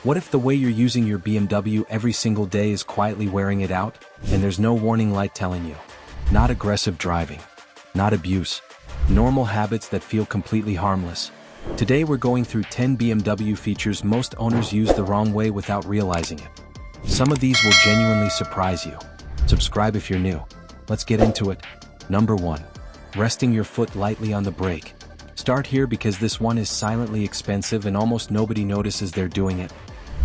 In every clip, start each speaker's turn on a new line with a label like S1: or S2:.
S1: What if the way you're using your BMW every single day is quietly wearing it out, and there's no warning light telling you? Not aggressive driving. Not abuse. Normal habits that feel completely harmless. Today we're going through 10 BMW features most owners use the wrong way without realizing it. Some of these will genuinely surprise you. Subscribe if you're new. Let's get into it. Number 1. Resting your foot lightly on the brake. Start here because this one is silently expensive and almost nobody notices they're doing it.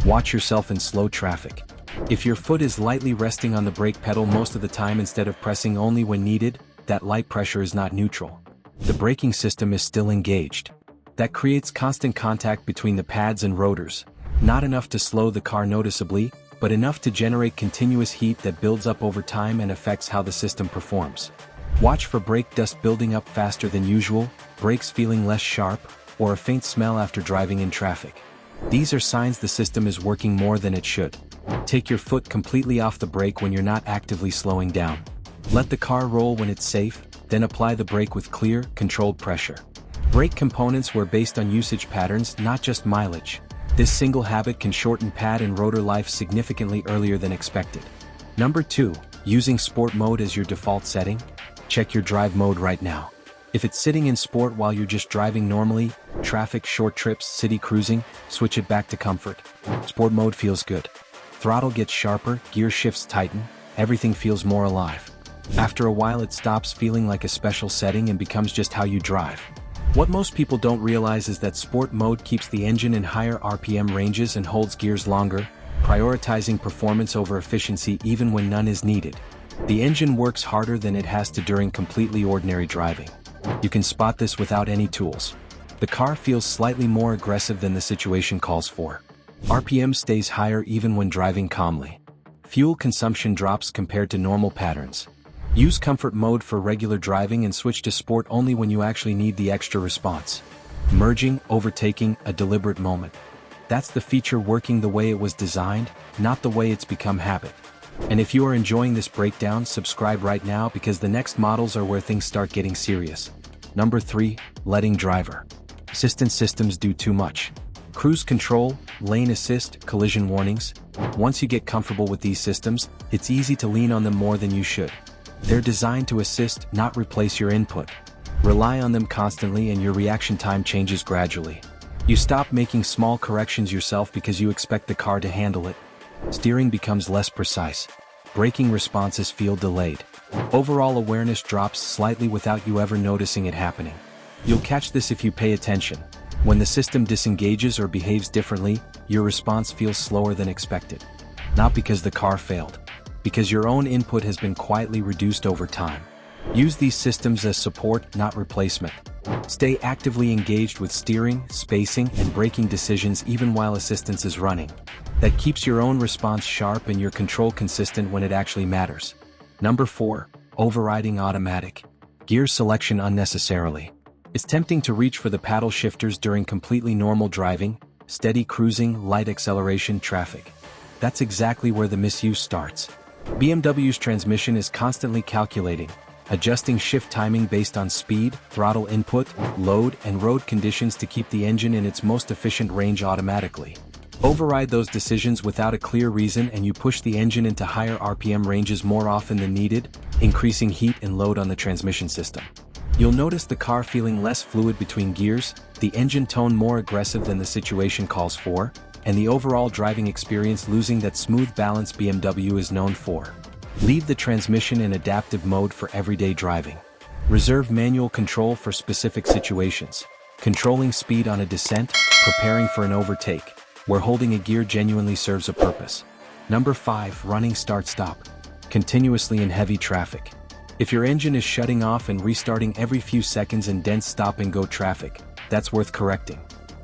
S1: Watch yourself in slow traffic. If your foot is lightly resting on the brake pedal most of the time instead of pressing only when needed, that light pressure is not neutral. The braking system is still engaged. That creates constant contact between the pads and rotors. Not enough to slow the car noticeably, but enough to generate continuous heat that builds up over time and affects how the system performs. Watch for brake dust building up faster than usual, brakes feeling less sharp, or a faint smell after driving in traffic. These are signs the system is working more than it should. Take your foot completely off the brake when you're not actively slowing down. Let the car roll when it's safe, then apply the brake with clear, controlled pressure. Brake components were based on usage patterns, not just mileage. This single habit can shorten pad and rotor life significantly earlier than expected. Number 2. Using sport mode as your default setting. Check your drive mode right now. If it's sitting in sport while you're just driving normally, traffic, short trips, city cruising, switch it back to comfort. Sport mode feels good. Throttle gets sharper, gear shifts tighten, everything feels more alive. After a while it stops feeling like a special setting and becomes just how you drive. What most people don't realize is that sport mode keeps the engine in higher RPM ranges and holds gears longer, prioritizing performance over efficiency even when none is needed. The engine works harder than it has to during completely ordinary driving. You can spot this without any tools. The car feels slightly more aggressive than the situation calls for. RPM stays higher even when driving calmly. Fuel consumption drops compared to normal patterns. Use comfort mode for regular driving and switch to sport only when you actually need the extra response. Merging, overtaking, a deliberate moment. That's the feature working the way it was designed, not the way it's become habit. And if you are enjoying this breakdown, subscribe right now because the next models are where things start getting serious. Number 3. Letting driver. Assistance systems do too much. Cruise control, lane assist, collision warnings. Once you get comfortable with these systems, it's easy to lean on them more than you should. They're designed to assist, not replace your input. Rely on them constantly and your reaction time changes gradually. You stop making small corrections yourself because you expect the car to handle it. Steering becomes less precise. Braking responses feel delayed. Overall awareness drops slightly without you ever noticing it happening. You'll catch this if you pay attention. When the system disengages or behaves differently, your response feels slower than expected. Not because the car failed. Because your own input has been quietly reduced over time. Use these systems as support, not replacement. Stay actively engaged with steering, spacing, and braking decisions even while assistance is running. That keeps your own response sharp and your control consistent when it actually matters. Number 4. Overriding automatic. Gear selection unnecessarily. It's tempting to reach for the paddle shifters during completely normal driving, steady cruising, light acceleration, traffic. That's exactly where the misuse starts. BMW's transmission is constantly calculating, adjusting shift timing based on speed, throttle input, load, and road conditions to keep the engine in its most efficient range automatically. Override those decisions without a clear reason and you push the engine into higher RPM ranges more often than needed, increasing heat and load on the transmission system. You'll notice the car feeling less fluid between gears, the engine tone more aggressive than the situation calls for, and the overall driving experience losing that smooth balance BMW is known for. Leave the transmission in adaptive mode for everyday driving. Reserve manual control for specific situations. Controlling speed on a descent, preparing for an overtake, where holding a gear genuinely serves a purpose. Number 5. Running start-stop. Continuously in heavy traffic. If your engine is shutting off and restarting every few seconds in dense stop-and-go traffic, that's worth correcting.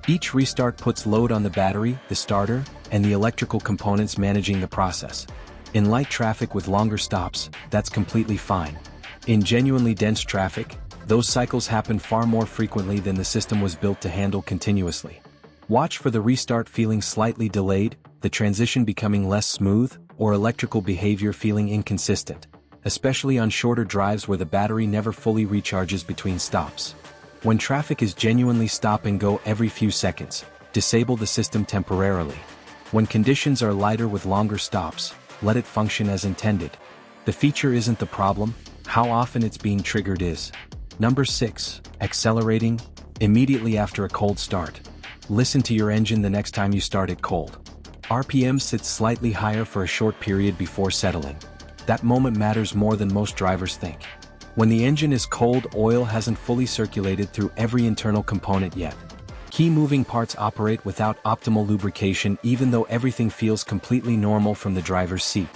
S1: Each restart puts load on the battery, the starter, and the electrical components managing the process. In light traffic with longer stops, that's completely fine. In genuinely dense traffic, those cycles happen far more frequently than the system was built to handle continuously. Watch for the restart feeling slightly delayed, the transition becoming less smooth, or electrical behavior feeling inconsistent, especially on shorter drives where the battery never fully recharges between stops. When traffic is genuinely stop and go every few seconds, disable the system temporarily. When conditions are lighter with longer stops, let it function as intended. The feature isn't the problem, how often it's being triggered is. Number 6. Accelerating immediately after a cold start. Listen to your engine the next time you start it cold. RPM sits slightly higher for a short period before settling. That moment matters more than most drivers think. When the engine is cold, oil hasn't fully circulated through every internal component yet. Key moving parts operate without optimal lubrication even though everything feels completely normal from the driver's seat.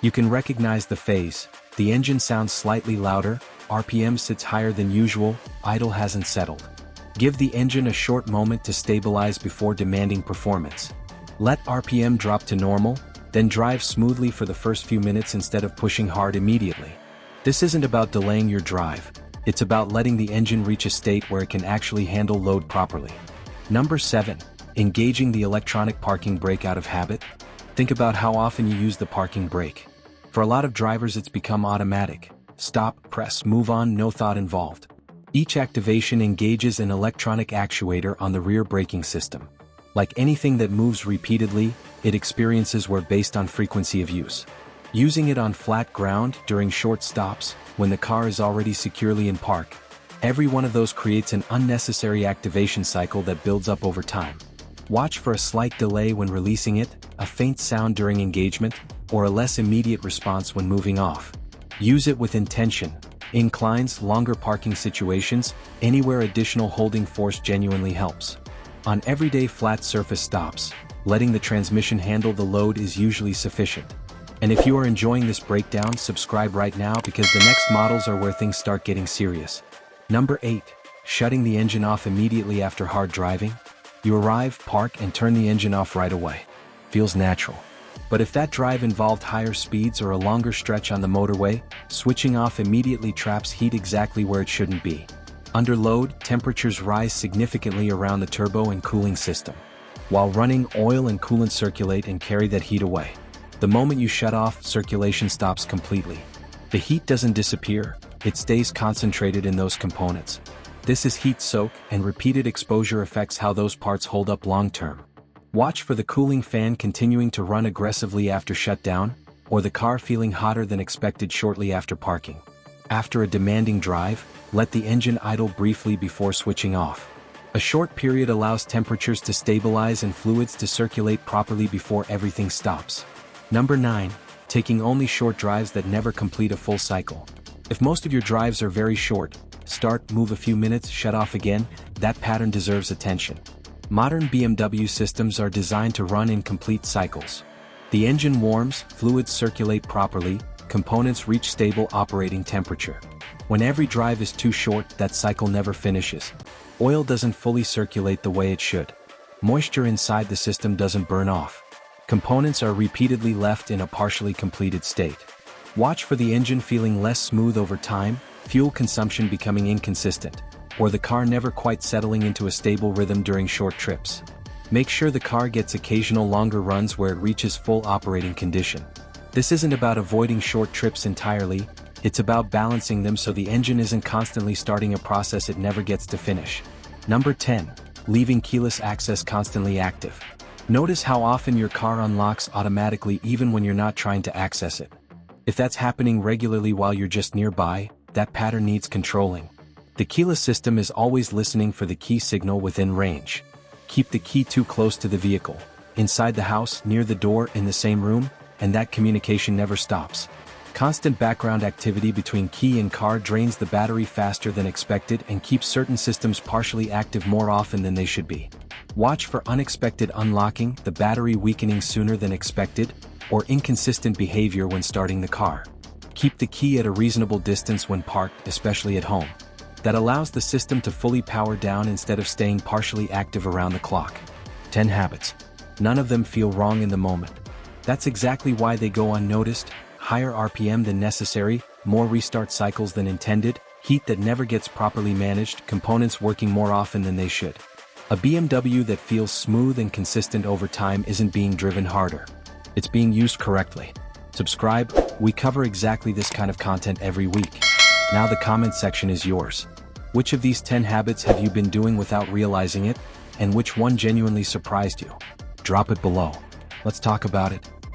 S1: You can recognize the phase. The engine sounds slightly louder, RPM sits higher than usual, idle hasn't settled. Give the engine a short moment to stabilize before demanding performance. Let RPM drop to normal, then drive smoothly for the first few minutes instead of pushing hard immediately. This isn't about delaying your drive, it's about letting the engine reach a state where it can actually handle load properly. Number 7. Engaging the electronic parking brake out of habit. Think about how often you use the parking brake. For a lot of drivers it's become automatic. Stop, press, move on, no thought involved. Each activation engages an electronic actuator on the rear braking system. Like anything that moves repeatedly, it experiences wear based on frequency of use. Using it on flat ground during short stops, when the car is already securely in park, every one of those creates an unnecessary activation cycle that builds up over time. Watch for a slight delay when releasing it, a faint sound during engagement, or a less immediate response when moving off. Use it with intention. Inclines, longer parking situations, anywhere additional holding force genuinely helps. On everyday flat surface stops, letting the transmission handle the load is usually sufficient. And if you are enjoying this breakdown, subscribe right now because the next models are where things start getting serious. Number 8. Shutting the engine off immediately after hard driving. You arrive, park, and turn the engine off right away. Feels natural. But if that drive involved higher speeds or a longer stretch on the motorway, switching off immediately traps heat exactly where it shouldn't be. Under load, temperatures rise significantly around the turbo and cooling system. While running, oil and coolant circulate and carry that heat away. The moment you shut off, circulation stops completely. The heat doesn't disappear, it stays concentrated in those components. This is heat soak, and repeated exposure affects how those parts hold up long term. Watch for the cooling fan continuing to run aggressively after shutdown, or the car feeling hotter than expected shortly after parking. After a demanding drive, let the engine idle briefly before switching off. A short period allows temperatures to stabilize and fluids to circulate properly before everything stops. Number 9. Taking only short drives that never complete a full cycle. If most of your drives are very short, start, move a few minutes, shut off again, that pattern deserves attention. Modern BMW systems are designed to run in complete cycles. The engine warms, fluids circulate properly, components reach stable operating temperature. When every drive is too short, that cycle never finishes. Oil doesn't fully circulate the way it should. Moisture inside the system doesn't burn off. Components are repeatedly left in a partially completed state. Watch for the engine feeling less smooth over time, fuel consumption becoming inconsistent, or the car never quite settling into a stable rhythm during short trips. Make sure the car gets occasional longer runs where it reaches full operating condition. This isn't about avoiding short trips entirely, it's about balancing them so the engine isn't constantly starting a process it never gets to finish. Number 10. Leaving keyless access constantly active. Notice how often your car unlocks automatically even when you're not trying to access it. If that's happening regularly while you're just nearby, that pattern needs controlling. The keyless system is always listening for the key signal within range. Keep the key too close to the vehicle, inside the house, near the door, in the same room, and that communication never stops. Constant background activity between key and car drains the battery faster than expected and keeps certain systems partially active more often than they should be. Watch for unexpected unlocking, the battery weakening sooner than expected, or inconsistent behavior when starting the car. Keep the key at a reasonable distance when parked, especially at home. That allows the system to fully power down instead of staying partially active around the clock. 10 habits. None of them feel wrong in the moment. That's exactly why they go unnoticed. Higher RPM than necessary, more restart cycles than intended, heat that never gets properly managed, components working more often than they should. A BMW that feels smooth and consistent over time isn't being driven harder. It's being used correctly. Subscribe, we cover exactly this kind of content every week. Now the comment section is yours. Which of these 10 habits have you been doing without realizing it, and which one genuinely surprised you? Drop it below. Let's talk about it.